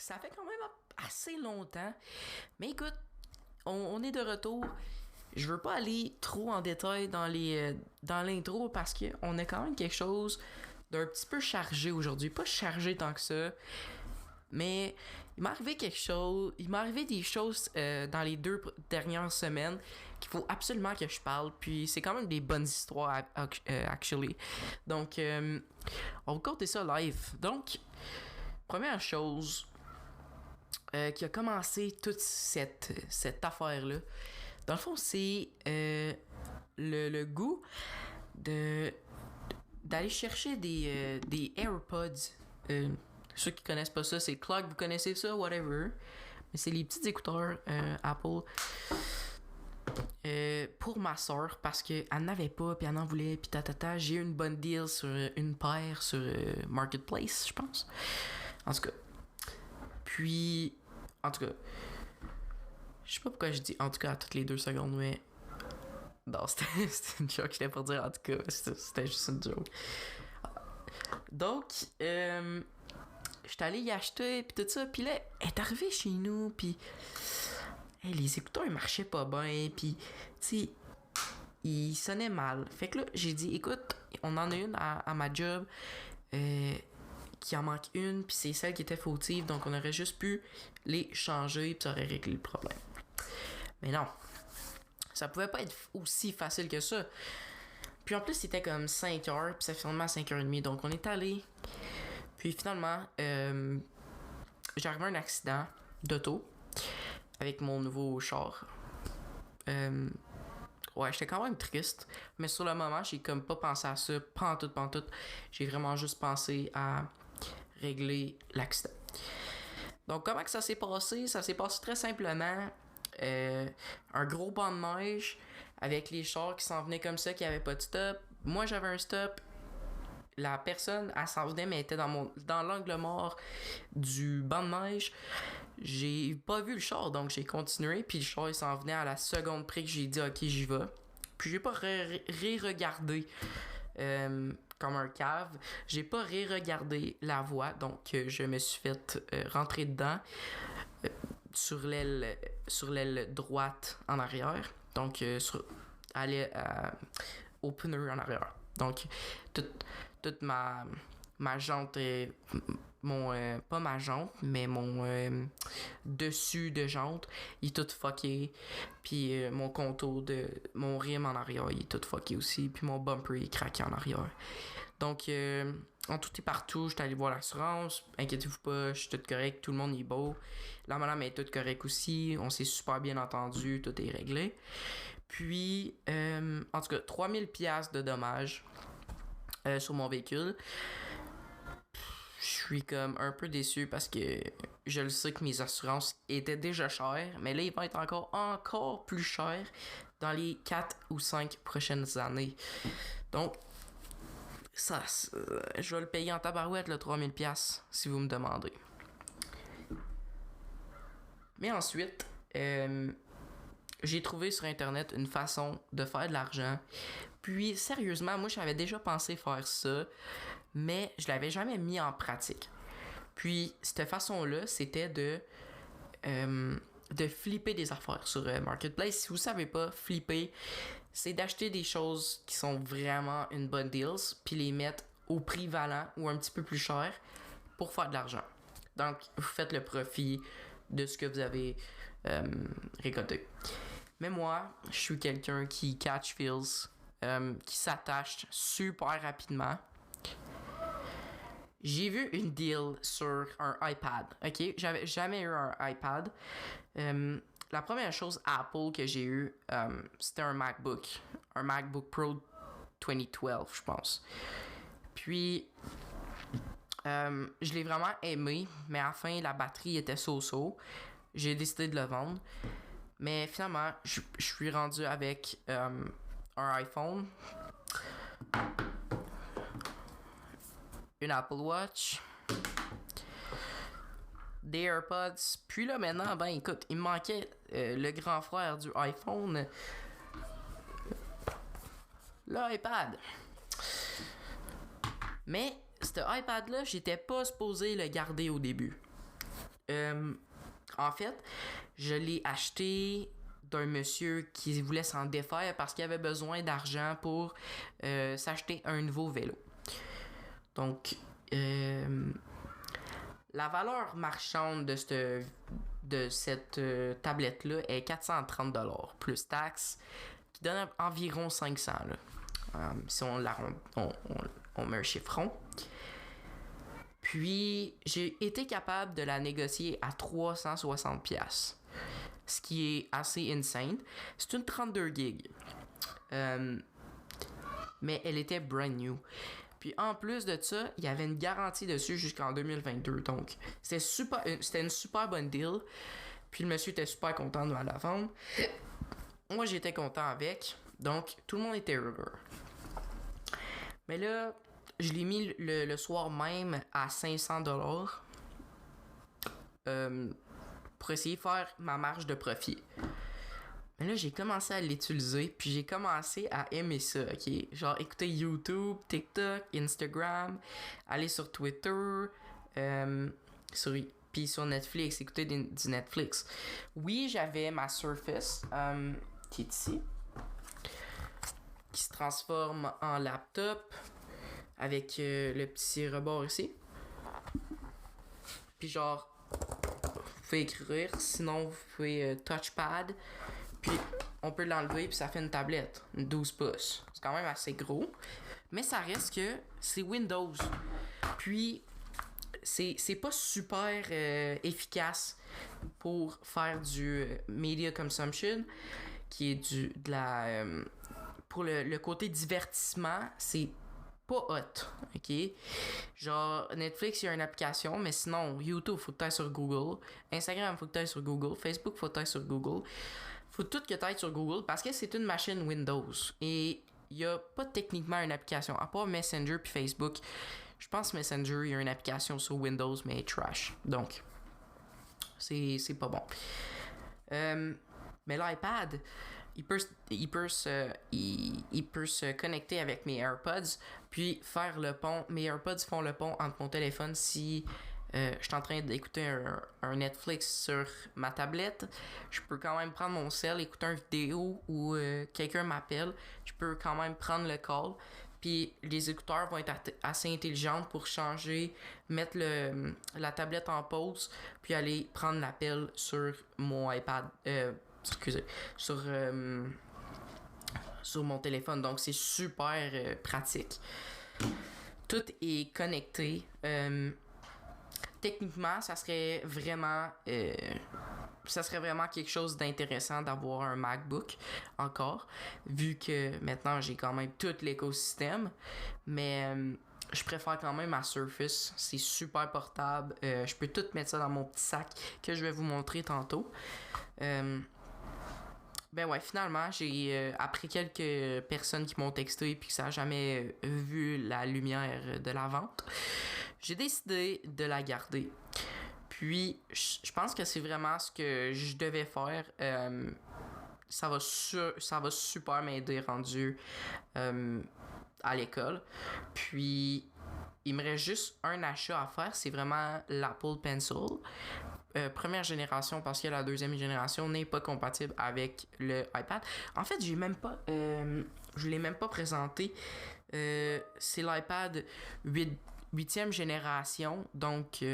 ça fait quand même assez longtemps. Mais écoute, on est de retour. Je veux pas aller trop en détail dans l'intro parce qu'on a quand même quelque chose d'un petit peu chargé aujourd'hui. Pas chargé tant que ça, mais il m'est arrivé quelque chose. Il m'est arrivé des choses dans les 2 dernières semaines qu'il faut absolument que je parle. Puis c'est quand même des bonnes histoires, actually. Donc, on va compter ça live. Donc, première chose qui a commencé toute cette affaire-là, dans le fond, c'est le goût d'aller chercher des AirPods. Ceux qui connaissent pas ça, c'est Clog, vous connaissez ça, whatever. Mais c'est les petits écouteurs Apple. Pour ma soeur, parce qu'elle n'avait pas, puis elle en voulait, puis tatata. J'ai eu une bonne deal sur une paire sur Marketplace, je pense. En tout cas. Puis, en tout cas, je sais pas pourquoi je dis en tout cas à toutes les 2 secondes, mais. Non, c'était une joke, j'étais pour dire en tout cas, c'était juste une joke. Donc, j'étais allé y acheter, pis tout ça, pis là, elle est arrivée chez nous, pis les écouteurs, ils marchaient pas bien, pis, tu sais, ils sonnaient mal. Fait que là, j'ai dit, écoute, on en a une à ma job, qui en manque une, pis c'est celle qui était fautive, donc on aurait juste pu les changer, pis ça aurait réglé le problème. Mais non, ça pouvait pas être aussi facile que ça. Puis en plus, c'était comme 5 heures, puis ça fait finalement 5h30, donc on est allé. Puis finalement, j'ai arrivé à un accident d'auto avec mon nouveau char. Ouais, j'étais quand même triste, mais sur le moment, j'ai comme pas pensé à ça, pantoute. J'ai vraiment juste pensé à régler l'accident. Donc comment que ça s'est passé? Ça s'est passé très simplement. Un gros banc de neige avec les chars qui s'en venaient comme ça, qui avaient pas de stop. Moi, j'avais un stop. La personne, elle s'en venait, mais elle était dans l'angle mort du banc de neige. J'ai pas vu le char, donc j'ai continué. Puis le char, il s'en venait à la seconde près que j'ai dit « Ok, j'y vais ». Puis j'ai pas regardé comme un cave. J'ai pas regardé la voie, donc je me suis fait rentrer dedans sur l'aile droite en arrière. Donc, au pneu en arrière. Donc, toute ma jante, pas ma jante, mais mon dessus de jante, il est tout fucké. Puis mon contour de mon rim en arrière, il est tout fucké aussi. Puis mon bumper, il est craqué en arrière. Donc, en tout et partout, j'étais allé voir l'assurance. Inquiétez-vous pas, je suis tout correct, tout le monde est beau. La madame est toute correcte aussi. On s'est super bien entendu, tout est réglé. Puis, en tout cas, 3000$ de dommages sur mon véhicule. Je suis comme un peu déçu parce que je le sais que mes assurances étaient déjà chères, mais là, ils vont être encore plus chers dans les 4 ou 5 prochaines années. Donc, ça, je vais le payer en tabarouette, le 3000$, si vous me demandez. Mais ensuite, j'ai trouvé sur Internet une façon de faire de l'argent. Puis, sérieusement, moi, j'avais déjà pensé faire ça, mais je l'avais jamais mis en pratique. Puis, cette façon-là, c'était de flipper des affaires sur Marketplace. Si vous savez pas, flipper, c'est d'acheter des choses qui sont vraiment une bonne deal, puis les mettre au prix valant ou un petit peu plus cher pour faire de l'argent. Donc, vous faites le profit de ce que vous avez récolté. Mais moi, je suis quelqu'un qui catch feels, qui s'attache super rapidement. J'ai vu une deal sur un iPad, ok? J'avais jamais eu un iPad. La première chose Apple que j'ai eu, c'était un MacBook Pro 2012, je pense. Puis, je l'ai vraiment aimé, mais à la fin, la batterie était so-so. J'ai décidé de le vendre. Mais finalement, je suis rendu avec un iPhone, une Apple Watch, des AirPods. Puis là, maintenant, ben écoute, il me manquait le grand frère du iPhone, l'iPad. Mais, cet iPad-là, j'étais pas supposé le garder au début. En fait, je l'ai acheté d'un monsieur qui voulait s'en défaire parce qu'il avait besoin d'argent pour s'acheter un nouveau vélo. Donc, la valeur marchande de cette tablette-là est 430$ plus taxes, qui donne environ 500$. Si on met un chiffre rond. Puis, j'ai été capable de la négocier à 360$. Ce qui est assez insane. C'est une 32 gigs. Mais elle était brand new. Puis en plus de ça, il y avait une garantie dessus jusqu'en 2022. Donc, c'était une super bonne deal. Puis le monsieur était super content de la vendre. Moi, j'étais content avec. Donc, tout le monde était heureux. Mais là, je l'ai mis le soir même à 500$. Pour essayer de faire ma marge de profit. Mais là, j'ai commencé à l'utiliser, puis j'ai commencé à aimer ça, ok? Genre, écouter YouTube, TikTok, Instagram, aller sur Twitter, puis sur Netflix, écouter du Netflix. Oui, j'avais ma Surface, qui est ici, qui se transforme en laptop, avec le petit rebord ici. Puis genre, vous pouvez écrire, sinon vous pouvez touchpad, puis on peut l'enlever puis ça fait une tablette, une 12 pouces. C'est quand même assez gros, mais ça reste que c'est Windows. Puis c'est pas super efficace pour faire du media consumption, qui est pour le côté divertissement, c'est pas hot, ok? Genre, Netflix, il y a une application, mais sinon, YouTube, faut que t'ailles sur Google. Instagram, faut que t'ailles sur Google. Facebook, faut que t'ailles sur Google. Faut tout que t'ailles sur Google parce que c'est une machine Windows. Et il y a pas techniquement une application, à part Messenger puis Facebook. Je pense Messenger, il y a une application sur Windows, mais trash. Donc, c'est pas bon. Mais l'iPad, il peut se connecter avec mes AirPods, puis faire le pont. Mes AirPods font le pont entre mon téléphone si je suis en train d'écouter un Netflix sur ma tablette. Je peux quand même prendre mon cell, écouter une vidéo ou quelqu'un m'appelle. Je peux quand même prendre le call. Puis les écouteurs vont être assez intelligents pour changer, mettre la tablette en pause, puis aller prendre l'appel sur mon iPad. Sur mon téléphone. Donc c'est super pratique. Tout est connecté. Techniquement, ça serait vraiment quelque chose d'intéressant d'avoir un MacBook encore, vu que maintenant j'ai quand même tout l'écosystème. Mais je préfère quand même ma Surface. C'est super portable. Je peux tout mettre ça dans mon petit sac que je vais vous montrer tantôt. Ben ouais, finalement, j'ai après quelques personnes qui m'ont texté puis que ça n'a jamais vu la lumière de la vente, j'ai décidé de la garder. Puis, je pense que c'est vraiment ce que je devais faire. Ça va super m'aider rendu à l'école. Puis, il me reste juste un achat à faire, c'est vraiment l'Apple Pencil. Première génération, parce que la deuxième génération n'est pas compatible avec le iPad. En fait, je l'ai même pas présenté. C'est l'iPad 8e génération, donc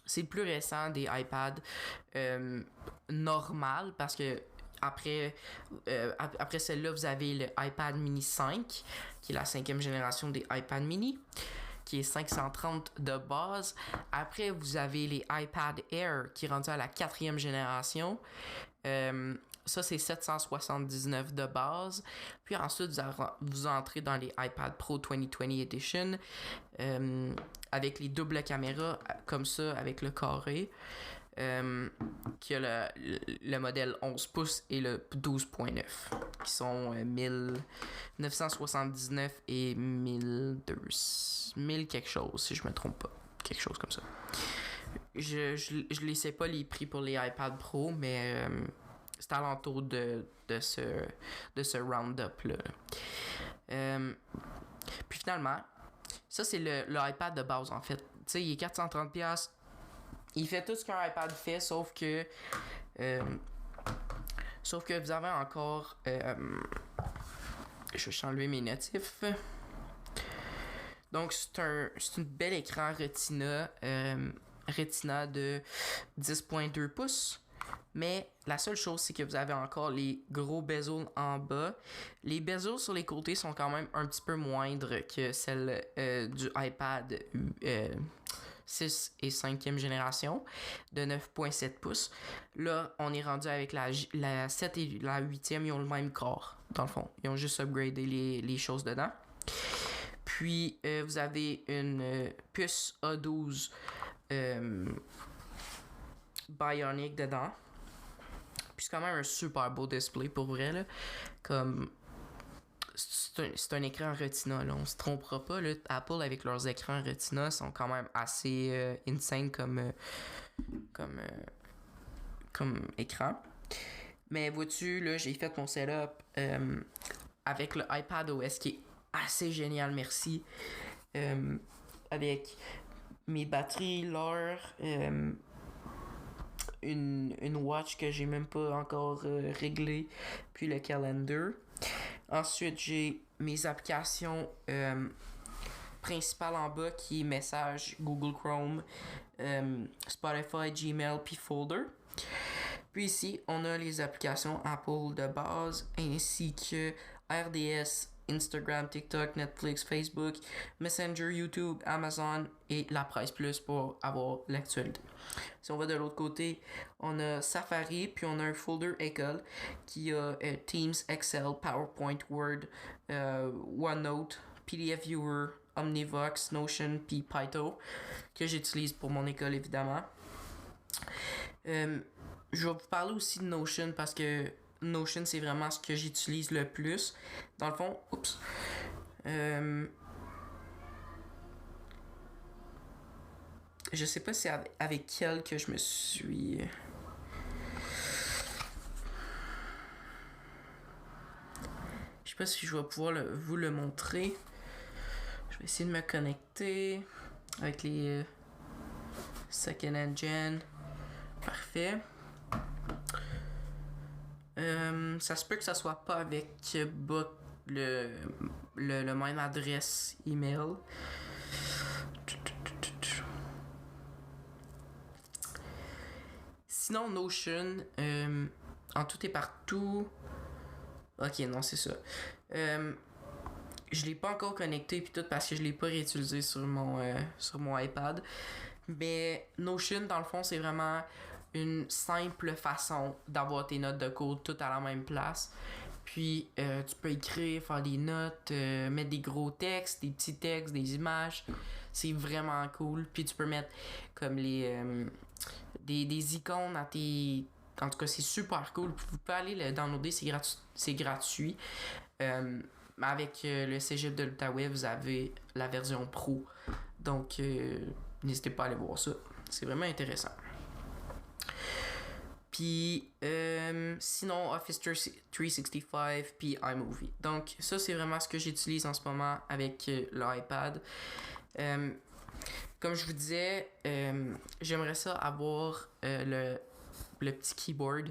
c'est le plus récent des iPads normal, parce que après celle-là, vous avez le iPad mini 5, qui est la 5e génération des iPad mini, qui est 530 de base. Après, vous avez les iPad Air, qui est rendu à la 4e génération. Ça, c'est 779 de base. Puis ensuite, vous entrez dans les iPad Pro 2020 Edition, avec les doubles caméras, comme ça, avec le carré. Qui a le modèle 11 pouces et le 12.9, qui sont 1979 et 1000 quelque chose, si je me trompe pas. Quelque chose comme ça. Je ne sais pas les prix pour les iPad Pro, mais c'est alentour de ce round-up-là. Puis finalement, ça c'est le iPad de base en fait. Tu sais, il est 430$. il fait tout ce qu'un iPad fait, sauf que vous avez encore... je vais enlever mes notifs. Donc, c'est un bel écran Retina de 10.2 pouces. Mais la seule chose, c'est que vous avez encore les gros bezels en bas. Les bezels sur les côtés sont quand même un petit peu moindres que celles du iPad 6 et 5e génération de 9.7 pouces. Là, on est rendu avec la 7 et la 8e, ils ont le même corps, dans le fond. Ils ont juste upgradé les choses dedans. Puis, vous avez une puce A12 Bionic dedans. Puis c'est quand même un super beau display pour vrai, là. Comme... C'est un écran Retina, là. On se trompera pas, là. Apple, avec leurs écrans Retina, sont quand même assez insane comme écran. Mais vois-tu, là, j'ai fait mon setup avec le iPadOS qui est assez génial, merci. Avec mes batteries, l'heure, une watch que j'ai même pas encore réglée, puis le calendar. Ensuite, j'ai mes applications principales en bas qui est Messages, Google Chrome, Spotify, Gmail, puis Folder. Puis ici, on a les applications Apple de base, ainsi que RDS, Instagram, TikTok, Netflix, Facebook, Messenger, YouTube, Amazon et la Presse Plus pour avoir l'actualité. Si on va de l'autre côté, on a Safari, puis on a un folder école qui a Teams, Excel, PowerPoint, Word, OneNote, PDF Viewer, Omnivox, Notion, puis Python, que j'utilise pour mon école évidemment. Je vais vous parler aussi de Notion parce que Notion, c'est vraiment ce que j'utilise le plus. Dans le fond, je sais pas si c'est avec quel que je me suis... Je sais pas si je vais pouvoir vous le montrer. Je vais essayer de me connecter avec les Second Engine. Parfait. Ça se peut que ça soit pas avec le même adresse email. Sinon, Notion, en tout et partout. Ok, non, c'est ça. Je l'ai pas encore connecté puis tout parce que je l'ai pas réutilisé sur mon iPad. Mais Notion, dans le fond, c'est vraiment une simple façon d'avoir tes notes de cours toutes à la même place. Puis tu peux écrire, faire des notes, mettre des gros textes, des petits textes, des images. C'est vraiment cool. Puis tu peux mettre comme des icônes à tes... En tout cas, c'est super cool. Vous pouvez aller le downloader, c'est gratuit. Avec le Cégep de l'Outaouais, vous avez la version pro. Donc, n'hésitez pas à aller voir ça. C'est vraiment intéressant. Puis, sinon, Office 365 puis iMovie. Donc, ça, c'est vraiment ce que j'utilise en ce moment avec l'iPad. Comme je vous disais, j'aimerais ça avoir le petit keyboard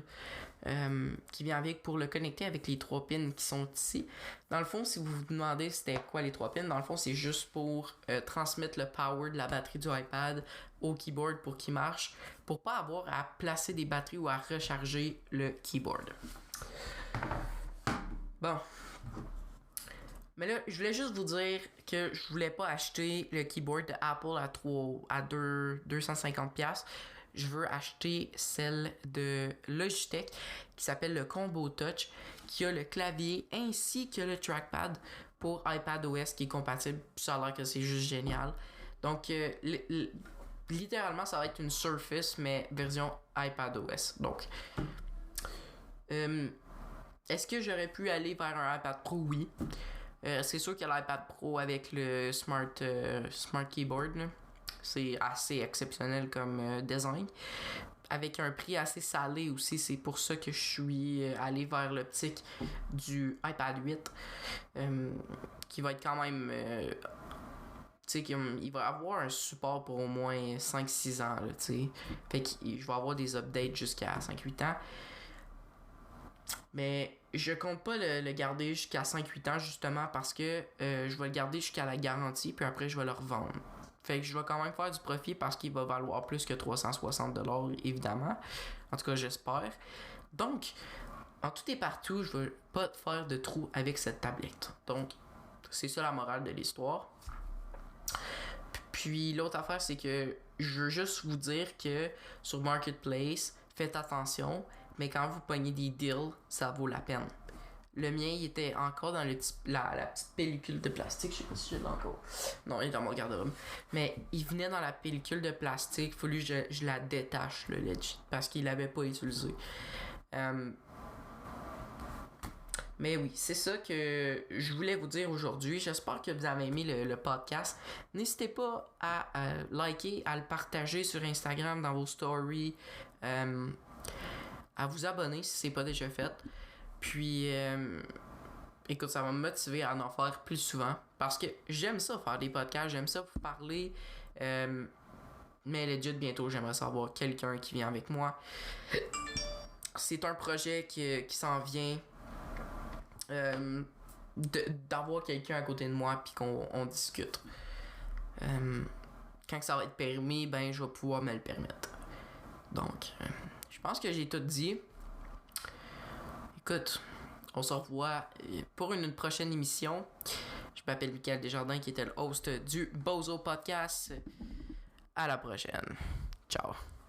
qui vient avec pour le connecter avec les 3 pins qui sont ici. Dans le fond, si vous vous demandez c'était quoi les 3 pins, dans le fond, c'est juste pour transmettre le power de la batterie du iPad au keyboard pour qu'il marche, pour pas avoir à placer des batteries ou à recharger le keyboard. Bon. Mais là, je voulais juste vous dire que je voulais pas acheter le keyboard de Apple à 250$. Je veux acheter celle de Logitech qui s'appelle le Combo Touch, qui a le clavier ainsi que le trackpad pour iPadOS qui est compatible. Ça a l'air que c'est juste génial. Donc, littéralement, ça va être une Surface, mais version iPadOS. Donc, est-ce que j'aurais pu aller vers un iPad Pro? Oui. C'est sûr que l'iPad Pro avec le Smart Keyboard, là, c'est assez exceptionnel comme design. Avec un prix assez salé aussi, c'est pour ça que je suis allé vers l'optique du iPad 8, qui va être quand même tu sais, il va avoir un support pour au moins 5-6 ans, là, tu sais. Fait que je vais avoir des updates jusqu'à 5-8 ans. Mais je compte pas le garder jusqu'à 5-8 ans, justement, parce que je vais le garder jusqu'à la garantie, puis après, je vais le revendre. Fait que je vais quand même faire du profit parce qu'il va valoir plus que 360$, évidemment. En tout cas, j'espère. Donc, en tout et partout, je veux pas faire de trou avec cette tablette. Donc, c'est ça la morale de l'histoire. Puis l'autre affaire, c'est que je veux juste vous dire que sur Marketplace, faites attention, mais quand vous pognez des deals, ça vaut la peine. Le mien, il était encore dans la petite pellicule de plastique. Je sais pas si je l'ai encore. Non, il est dans mon garde-robe. Mais il venait dans la pellicule de plastique. Il fallu que je la détache, le legit, parce qu'il l'avait pas utilisé. Mais oui, c'est ça que je voulais vous dire aujourd'hui. J'espère que vous avez aimé le podcast. N'hésitez pas à liker, à le partager sur Instagram dans vos stories, à vous abonner si c'est pas déjà fait. Puis, écoute, ça va me motiver à en faire plus souvent parce que j'aime ça faire des podcasts, j'aime ça vous parler. Mais legit, bientôt, j'aimerais savoir quelqu'un qui vient avec moi. C'est un projet qui s'en vient. D'avoir quelqu'un à côté de moi puis qu'on discute. Quand ça va être permis, ben je vais pouvoir me le permettre. Donc, je pense que j'ai tout dit. Écoute, on se revoit pour une prochaine émission. Je m'appelle Michael Desjardins qui était le host du Bozo Podcast. À la prochaine. Ciao.